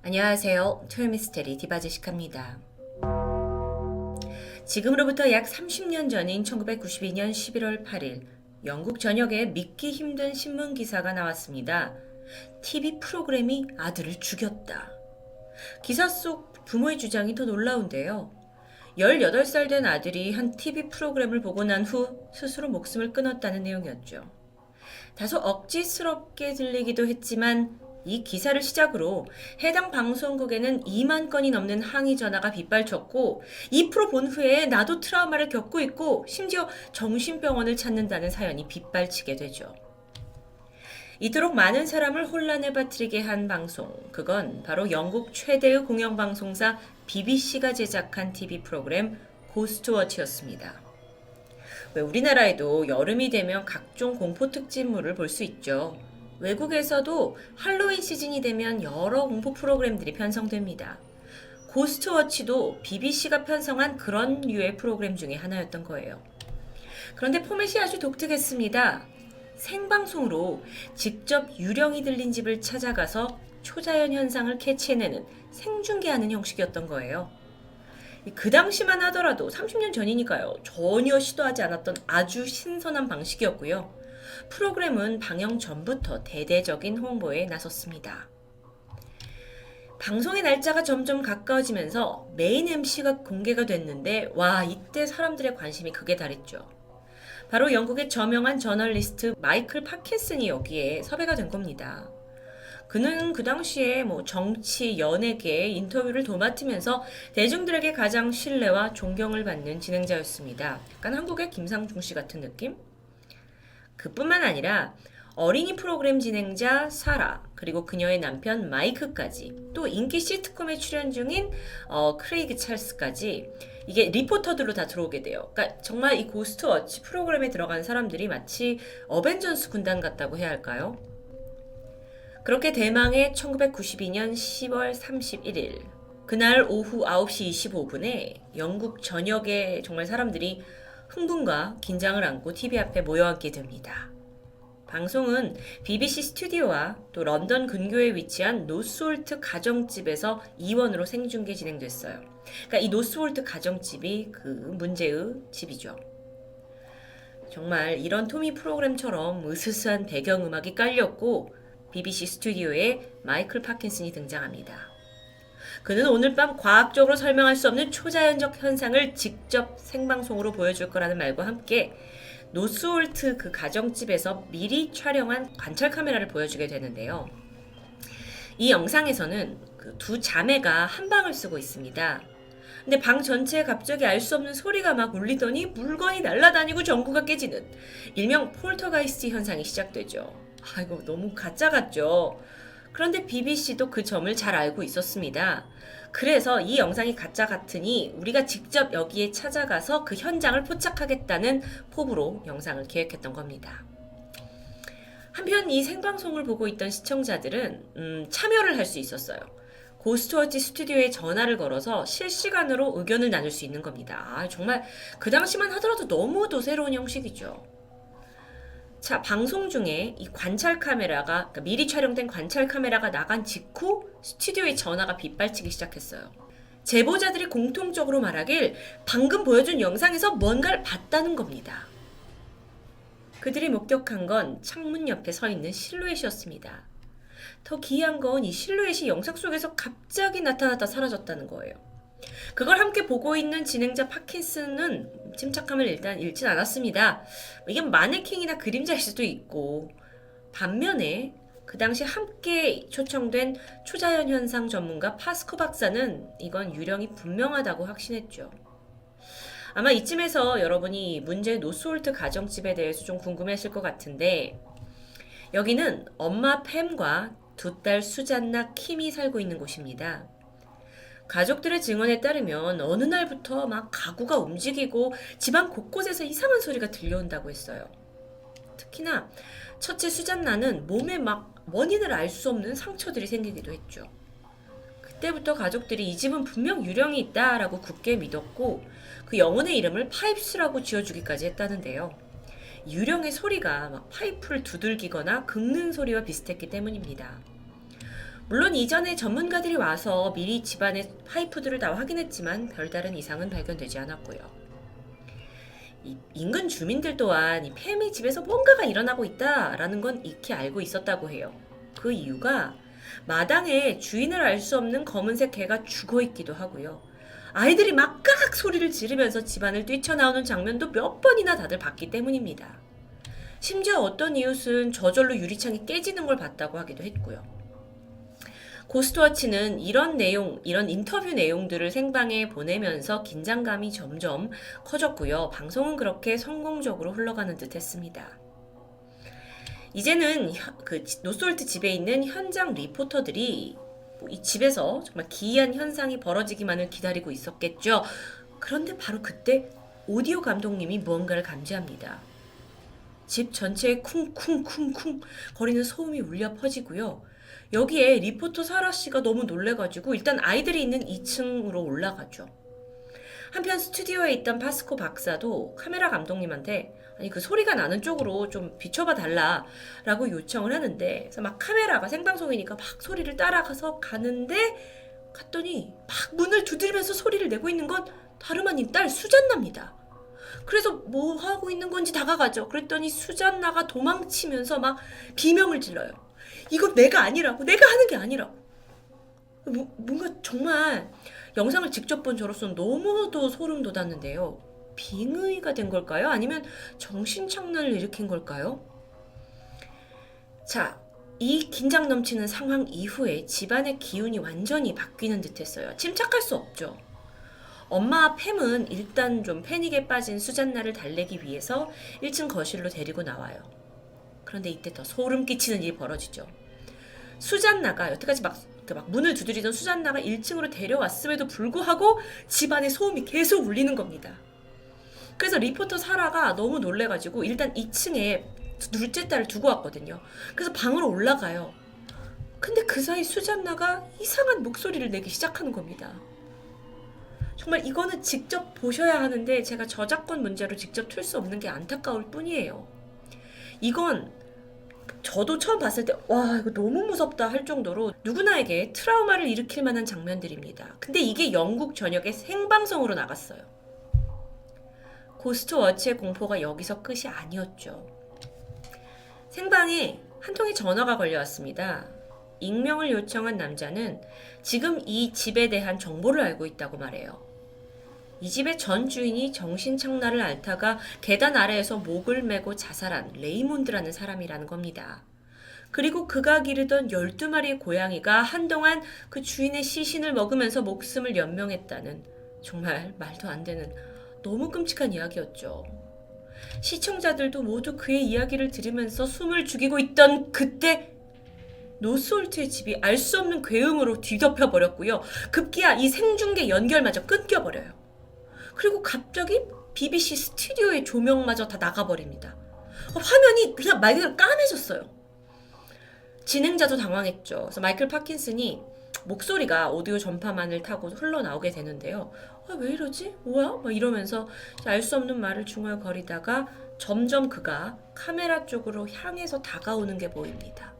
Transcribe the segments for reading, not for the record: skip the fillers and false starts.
안녕하세요. 토요미스테리 디바제시카입니다. 지금으로부터 약 30년 전인 1992년 11월 8일 영국 전역에 믿기 힘든 신문 기사가 나왔습니다. TV 프로그램이 아들을 죽였다. 기사 속 부모의 주장이 더 놀라운데요. 18살 된 아들이 한 TV 프로그램을 보고 난 후 스스로 목숨을 끊었다는 내용이었죠. 다소 억지스럽게 들리기도 했지만 이 기사를 시작으로 해당 방송국에는 2만 건이 넘는 항의 전화가 빗발쳤고, 이 프로 본 후에 나도 트라우마를 겪고 있고 심지어 정신병원을 찾는다는 사연이 빗발치게 되죠. 이토록 많은 사람을 혼란에 빠뜨리게 한 방송, 그건 바로 영국 최대의 공영방송사 BBC가 제작한 TV 프로그램 고스트워치였습니다. 왜 우리나라에도 여름이 되면 각종 공포 특집물을 볼 수 있죠. 외국에서도 할로윈 시즌이 되면 여러 공포 프로그램들이 편성됩니다. 고스트워치도 BBC가 편성한 그런 류의 프로그램 중에 하나였던 거예요. 그런데 포맷이 아주 독특했습니다. 생방송으로 직접 유령이 들린 집을 찾아가서 초자연 현상을 캐치해내는 생중계하는 형식이었던 거예요. 그 당시만 하더라도 30년 전이니까요. 전혀 시도하지 않았던 아주 신선한 방식이었고요. 프로그램은 방영 전부터 대대적인 홍보에 나섰습니다. 방송의 날짜가 점점 가까워지면서 메인 MC가 공개가 됐는데 이때 사람들의 관심이 극에 달했죠. 바로 영국의 저명한 저널리스트 마이클 파킨슨이 여기에 섭외가 된 겁니다. 그는 그 당시에 정치, 연예계의 인터뷰를 도맡으면서 대중들에게 가장 신뢰와 존경을 받는 진행자였습니다. 약간 한국의 김상중 씨 같은 느낌? 그뿐만 아니라 어린이 프로그램 진행자 사라, 그리고 그녀의 남편 마이크까지, 또 인기 시트콤에 출연 중인 크레이그 찰스까지 이게 리포터들로 다 들어오게 돼요. 그러니까 정말 이 고스트워치 프로그램에 들어간 사람들이 마치 어벤져스 군단 같다고 해야 할까요? 그렇게 대망의 1992년 10월 31일 그날 오후 9시 25분에 영국 전역의 정말 사람들이 흥분과 긴장을 안고 TV 앞에 모여앉게 됩니다. 방송은 BBC 스튜디오와 또 런던 근교에 위치한 노스홀트 가정집에서 이원으로 생중계 진행됐어요. 그러니까 이 노스홀트 가정집이 그 문제의 집이죠. 정말 이런 토미 프로그램처럼 으스스한 배경음악이 깔렸고 BBC 스튜디오에 마이클 파킨슨이 등장합니다. 그는 오늘 밤 과학적으로 설명할 수 없는 초자연적 현상을 직접 생방송으로 보여줄 거라는 말과 함께 노스홀트 그 가정집에서 미리 촬영한 관찰 카메라를 보여주게 되는데요. 이 영상에서는 그 두 자매가 한 방을 쓰고 있습니다. 근데 방 전체에 갑자기 알 수 없는 소리가 막 울리더니 물건이 날아다니고 전구가 깨지는 일명 폴터가이스트 현상이 시작되죠. 이거 너무 가짜 같죠? 그런데 BBC도 그 점을 잘 알고 있었습니다. 그래서 이 영상이 가짜 같으니 우리가 직접 여기에 찾아가서 그 현장을 포착하겠다는 포부로 영상을 기획했던 겁니다. 한편 이 생방송을 보고 있던 시청자들은 참여를 할 수 있었어요. 고스트워치 스튜디오에 전화를 걸어서 실시간으로 의견을 나눌 수 있는 겁니다. 정말 그 당시만 하더라도 너무도 새로운 형식이죠. 자, 방송 중에 이 관찰 카메라가, 그러니까 미리 촬영된 관찰 카메라가 나간 직후 스튜디오에 전화가 빗발치기 시작했어요. 제보자들이 공통적으로 말하길 방금 보여준 영상에서 뭔가를 봤다는 겁니다. 그들이 목격한 건 창문 옆에 서 있는 실루엣이었습니다. 더 기이한 건 이 실루엣이 영상 속에서 갑자기 나타났다 사라졌다는 거예요. 그걸 함께 보고 있는 진행자 파킨슨은 침착함을 일단 잃진 않았습니다. 이게 마네킹이나 그림자일 수도 있고, 반면에 그 당시 함께 초청된 초자연 현상 전문가 파스코 박사는 이건 유령이 분명하다고 확신했죠. 아마 이쯤에서 여러분이 문제의 노스홀트 가정집에 대해서 좀 궁금해하실 것 같은데, 여기는 엄마 팸과 두 딸 수잔나 킴이 살고 있는 곳입니다. 가족들의 증언에 따르면 어느 날부터 막 가구가 움직이고 집안 곳곳에서 이상한 소리가 들려온다고 했어요. 특히나 첫째 수잔나는 몸에 막 원인을 알 수 없는 상처들이 생기기도 했죠. 그때부터 가족들이 이 집은 분명 유령이 있다라고 굳게 믿었고 그 영혼의 이름을 파이프스라고 지어주기까지 했다는데요. 유령의 소리가 막 파이프를 두들기거나 긁는 소리와 비슷했기 때문입니다. 물론 이전에 전문가들이 와서 미리 집안의 파이프들을 다 확인했지만 별다른 이상은 발견되지 않았고요. 인근 주민들 또한 이 팸이 집에서 뭔가가 일어나고 있다라는 건 익히 알고 있었다고 해요. 그 이유가 마당에 주인을 알 수 없는 검은색 개가 죽어 있기도 하고요. 아이들이 막 깍 소리를 지르면서 집안을 뛰쳐나오는 장면도 몇 번이나 다들 봤기 때문입니다. 심지어 어떤 이웃은 저절로 유리창이 깨지는 걸 봤다고 하기도 했고요. 고스트워치는 이런 인터뷰 내용들을 생방에 보내면서 긴장감이 점점 커졌고요. 방송은 그렇게 성공적으로 흘러가는 듯 했습니다. 이제는 그 노솔트 집에 있는 현장 리포터들이 이 집에서 정말 기이한 현상이 벌어지기만을 기다리고 있었겠죠. 그런데 바로 그때 오디오 감독님이 무언가를 감지합니다. 집 전체에 쿵쿵쿵쿵 거리는 소음이 울려 퍼지고요. 여기에 리포터 사라 씨가 너무 놀래가지고 일단 아이들이 있는 2층으로 올라가죠. 한편 스튜디오에 있던 파스코 박사도 카메라 감독님한테 아니 그 소리가 나는 쪽으로 좀 비춰봐 달라라고 요청을 하는데 그래서 막 카메라가 생방송이니까 막 소리를 따라가서 갔더니 막 문을 두드리면서 소리를 내고 있는 건 다름 아닌 딸 수잔나입니다. 그래서 뭐 하고 있는 건지 다가가죠. 그랬더니 수잔나가 도망치면서 막 비명을 질러요. 이거 내가 아니라고, 내가 하는 게 아니라고. 뭔가 정말 영상을 직접 본 저로서는 너무도 소름 돋았는데요. 빙의가 된 걸까요? 아니면 정신착란을 일으킨 걸까요? 자, 이 긴장 넘치는 상황 이후에 집안의 기운이 완전히 바뀌는 듯했어요. 침착할 수 없죠. 엄마 팸은 일단 좀 패닉에 빠진 수잔나를 달래기 위해서 1층 거실로 데리고 나와요. 그런데 이때 더 소름 끼치는 일이 벌어지죠. 수잔나가 여태까지 막 문을 두드리던 수잔나가 1층으로 데려왔음에도 불구하고 집안에 소음이 계속 울리는 겁니다. 그래서 리포터 사라가 너무 놀래가지고 일단 2층에 둘째 딸을 두고 왔거든요. 그래서 방으로 올라가요. 근데 그 사이 수잔나가 이상한 목소리를 내기 시작하는 겁니다. 정말 이거는 직접 보셔야 하는데 제가 저작권 문제로 직접 틀 수 없는 게 안타까울 뿐이에요. 이건 저도 처음 봤을 때 와 이거 너무 무섭다 할 정도로 누구나에게 트라우마를 일으킬 만한 장면들입니다. 근데 이게 영국 전역의 생방송으로 나갔어요. 고스트워치의 공포가 여기서 끝이 아니었죠. 생방에 한 통의 전화가 걸려왔습니다. 익명을 요청한 남자는 지금 이 집에 대한 정보를 알고 있다고 말해요. 이 집의 전 주인이 정신착란을 앓다가 계단 아래에서 목을 메고 자살한 레이몬드라는 사람이라는 겁니다. 그리고 그가 기르던 12마리의 고양이가 한동안 그 주인의 시신을 먹으면서 목숨을 연명했다는 정말 말도 안 되는 너무 끔찍한 이야기였죠. 시청자들도 모두 그의 이야기를 들으면서 숨을 죽이고 있던 그때 노스홀트의 집이 알 수 없는 괴음으로 뒤덮여 버렸고요. 급기야 이 생중계 연결마저 끊겨버려요. 그리고 갑자기 BBC 스튜디오의 조명마저 다 나가버립니다. 화면이 그냥 말 그대로 까매졌어요. 진행자도 당황했죠. 그래서 마이클 파킨슨이 목소리가 오디오 전파만을 타고 흘러나오게 되는데요. 왜 이러지? 뭐야? 막 이러면서 알 수 없는 말을 중얼거리다가 점점 그가 카메라 쪽으로 향해서 다가오는 게 보입니다.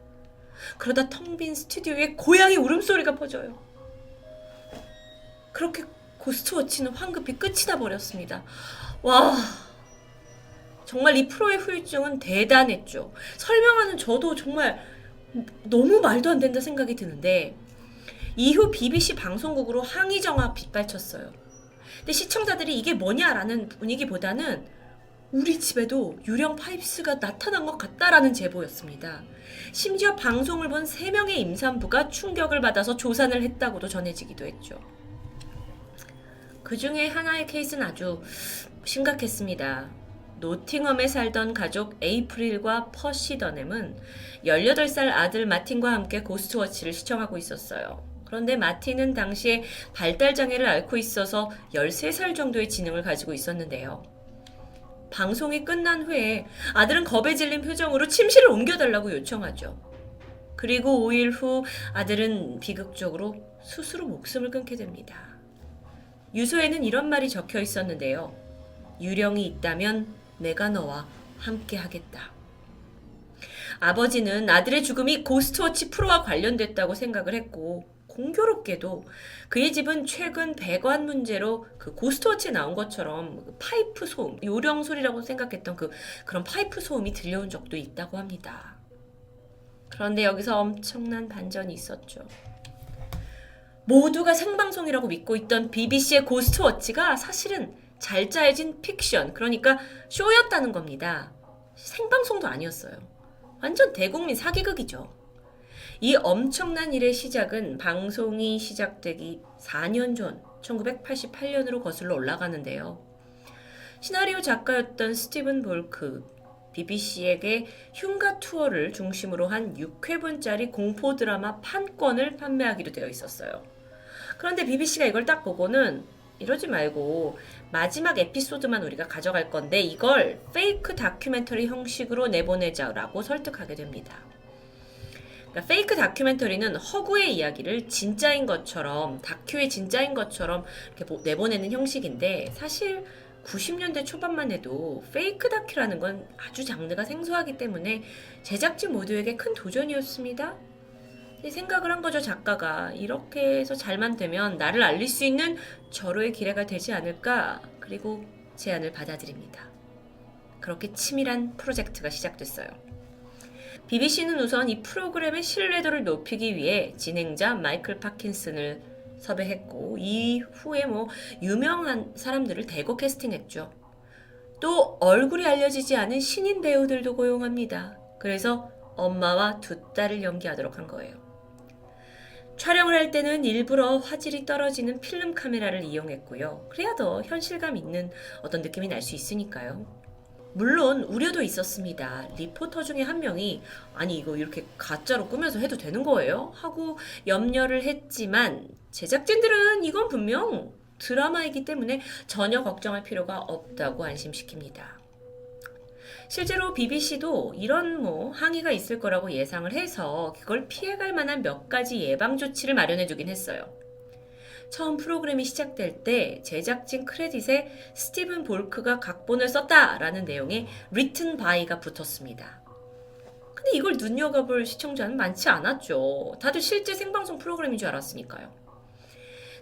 그러다 텅 빈 스튜디오에 고양이 울음소리가 퍼져요. 그렇게 고스트워치는 황급히 끝이 나버렸습니다. 와, 정말 이 프로의 후유증은 대단했죠. 설명하는 저도 정말 너무 말도 안 된다 생각이 드는데 이후 BBC 방송국으로 항의 정화 빗발쳤어요. 근데 시청자들이 이게 뭐냐라는 분위기보다는 우리 집에도 유령 파이프스가 나타난 것 같다라는 제보였습니다. 심지어 방송을 본 3명의 임산부가 충격을 받아서 조산을 했다고도 전해지기도 했죠. 그 중에 하나의 케이스는 아주 심각했습니다. 노팅엄에 살던 가족 에이프릴과 퍼시 더넴은 18살 아들 마틴과 함께 고스트워치를 시청하고 있었어요. 그런데 마틴은 당시에 발달장애를 앓고 있어서 13살 정도의 지능을 가지고 있었는데요. 방송이 끝난 후에 아들은 겁에 질린 표정으로 침실을 옮겨달라고 요청하죠. 그리고 5일 후 아들은 비극적으로 스스로 목숨을 끊게 됩니다. 유서에는 이런 말이 적혀 있었는데요. 유령이 있다면 내가 너와 함께 하겠다. 아버지는 아들의 죽음이 고스트워치 프로와 관련됐다고 생각을 했고, 공교롭게도 그의 집은 최근 배관 문제로 그 고스트워치에 나온 것처럼 그 파이프 소음, 요령 소리라고 생각했던 그런 파이프 소음이 들려온 적도 있다고 합니다. 그런데 여기서 엄청난 반전이 있었죠. 모두가 생방송이라고 믿고 있던 BBC의 고스트워치가 사실은 잘 짜여진 픽션, 그러니까 쇼였다는 겁니다. 생방송도 아니었어요. 완전 대국민 사기극이죠. 이 엄청난 일의 시작은 방송이 시작되기 4년 전 1988년으로 거슬러 올라가는데요. 시나리오 작가였던 스티븐 볼크, BBC에게 흉가 투어를 중심으로 한 6회분짜리 공포 드라마 판권을 판매하기로 되어 있었어요. 그런데 BBC가 이걸 딱 보고는 이러지 말고 마지막 에피소드만 우리가 가져갈 건데 이걸 페이크 다큐멘터리 형식으로 내보내자라고 설득하게 됩니다. 그러니까 페이크 다큐멘터리는 허구의 이야기를 진짜인 것처럼, 다큐의 진짜인 것처럼 이렇게 내보내는 형식인데, 사실 90년대 초반만 해도 페이크 다큐라는 건 아주 장르가 생소하기 때문에 제작진 모두에게 큰 도전이었습니다. 생각을 한 거죠, 작가가. 이렇게 해서 잘만 되면 나를 알릴 수 있는 절호의 기회가 되지 않을까. 그리고 제안을 받아들입니다. 그렇게 치밀한 프로젝트가 시작됐어요. BBC는 우선 이 프로그램의 신뢰도를 높이기 위해 진행자 마이클 파킨슨을 섭외했고, 이후에 유명한 사람들을 대거 캐스팅했죠. 또 얼굴이 알려지지 않은 신인 배우들도 고용합니다. 그래서 엄마와 두 딸을 연기하도록 한 거예요. 촬영을 할 때는 일부러 화질이 떨어지는 필름 카메라를 이용했고요. 그래야 더 현실감 있는 어떤 느낌이 날 수 있으니까요. 물론 우려도 있었습니다. 리포터 중에 한 명이 아니 이거 이렇게 가짜로 꾸며서 해도 되는 거예요? 하고 염려를 했지만 제작진들은 이건 분명 드라마이기 때문에 전혀 걱정할 필요가 없다고 안심시킵니다. 실제로 BBC도 이런 항의가 있을 거라고 예상을 해서 그걸 피해갈 만한 몇 가지 예방 조치를 마련해 두긴 했어요. 처음 프로그램이 시작될 때 제작진 크레딧에 스티븐 볼크가 각본을 썼다라는 내용의 written by가 붙었습니다. 근데 이걸 눈여겨볼 시청자는 많지 않았죠. 다들 실제 생방송 프로그램인 줄 알았으니까요.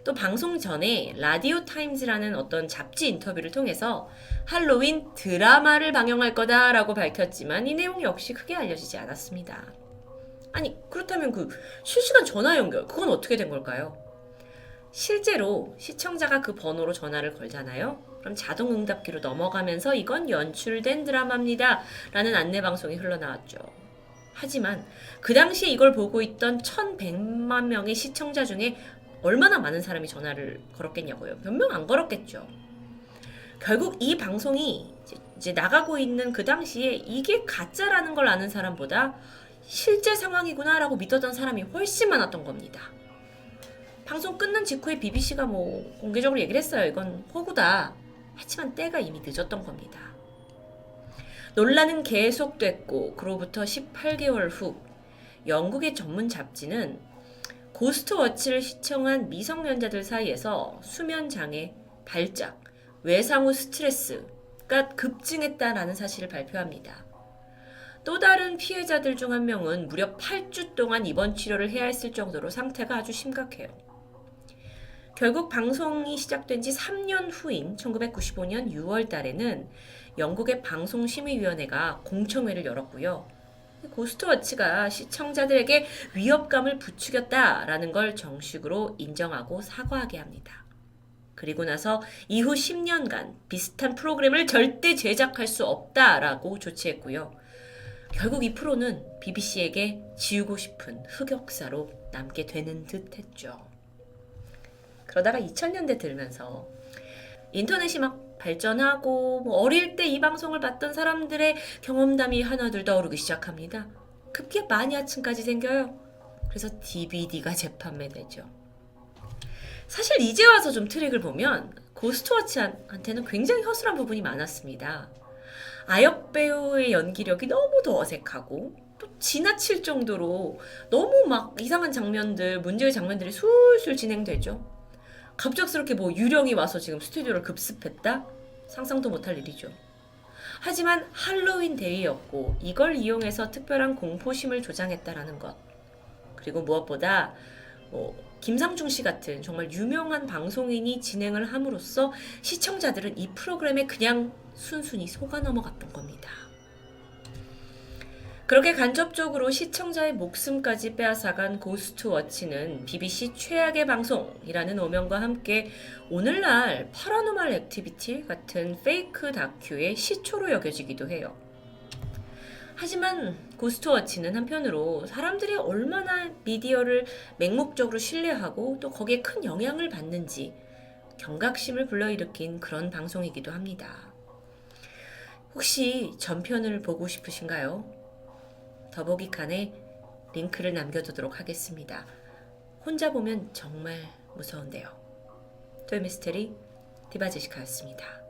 또 방송 전에 라디오 타임즈라는 어떤 잡지 인터뷰를 통해서 할로윈 드라마를 방영할 거다라고 밝혔지만 이 내용 역시 크게 알려지지 않았습니다. 아니 그렇다면 그 실시간 전화 연결 그건 어떻게 된 걸까요? 실제로 시청자가 그 번호로 전화를 걸잖아요. 그럼 자동 응답기로 넘어가면서 이건 연출된 드라마입니다 라는 안내방송이 흘러나왔죠. 하지만 그 당시에 이걸 보고 있던 1100만 명의 시청자 중에 얼마나 많은 사람이 전화를 걸었겠냐고요. 몇 명 안 걸었겠죠. 결국 이 방송이 이제 나가고 있는 그 당시에 이게 가짜라는 걸 아는 사람보다 실제 상황이구나라고 믿었던 사람이 훨씬 많았던 겁니다. 방송 끝난 직후에 BBC가 공개적으로 얘기를 했어요. 이건 호구다. 하지만 때가 이미 늦었던 겁니다. 논란은 계속됐고 그로부터 18개월 후 영국의 전문 잡지는 고스트워치를 시청한 미성년자들 사이에서 수면장애, 발작, 외상 후 스트레스가 급증했다라는 사실을 발표합니다. 또 다른 피해자들 중 한 명은 무려 8주 동안 입원 치료를 해야 했을 정도로 상태가 아주 심각해요. 결국 방송이 시작된 지 3년 후인 1995년 6월 달에는 영국의 방송심의위원회가 공청회를 열었고요. 고스트워치가 시청자들에게 위협감을 부추겼다라는 걸 정식으로 인정하고 사과하게 합니다. 그리고 나서 이후 10년간 비슷한 프로그램을 절대 제작할 수 없다라고 조치했고요. 결국 이 프로는 BBC에게 지우고 싶은 흑역사로 남게 되는 듯 했죠. 그러다가 2000년대 들면서 인터넷이 막 발전하고 어릴 때 이 방송을 봤던 사람들의 경험담이 하나둘 떠오르기 시작합니다. 급기야 마니아층까지 생겨요. 그래서 DVD가 재판매되죠. 사실 이제 와서 좀 트릭을 보면 고스트워치한테는 굉장히 허술한 부분이 많았습니다. 아역 배우의 연기력이 너무도 어색하고 또 지나칠 정도로 너무 막 이상한 장면들, 문제의 장면들이 술술 진행되죠. 갑작스럽게 유령이 와서 지금 스튜디오를 급습했다? 상상도 못할 일이죠. 하지만 할로윈 데이였고 이걸 이용해서 특별한 공포심을 조장했다라는 것. 그리고 무엇보다 김상중 씨 같은 정말 유명한 방송인이 진행을 함으로써 시청자들은 이 프로그램에 그냥 순순히 속아 넘어갔던 겁니다. 그렇게 간접적으로 시청자의 목숨까지 빼앗아간 고스트워치는 BBC 최악의 방송이라는 오명과 함께 오늘날 파라노멀 액티비티 같은 페이크 다큐의 시초로 여겨지기도 해요. 하지만 고스트워치는 한편으로 사람들이 얼마나 미디어를 맹목적으로 신뢰하고 또 거기에 큰 영향을 받는지 경각심을 불러일으킨 그런 방송이기도 합니다. 혹시 전편을 보고 싶으신가요? 더보기칸에 링크를 남겨두도록 하겠습니다. 혼자 보면 정말 무서운데요. 토요미스테리 디바제시카였습니다.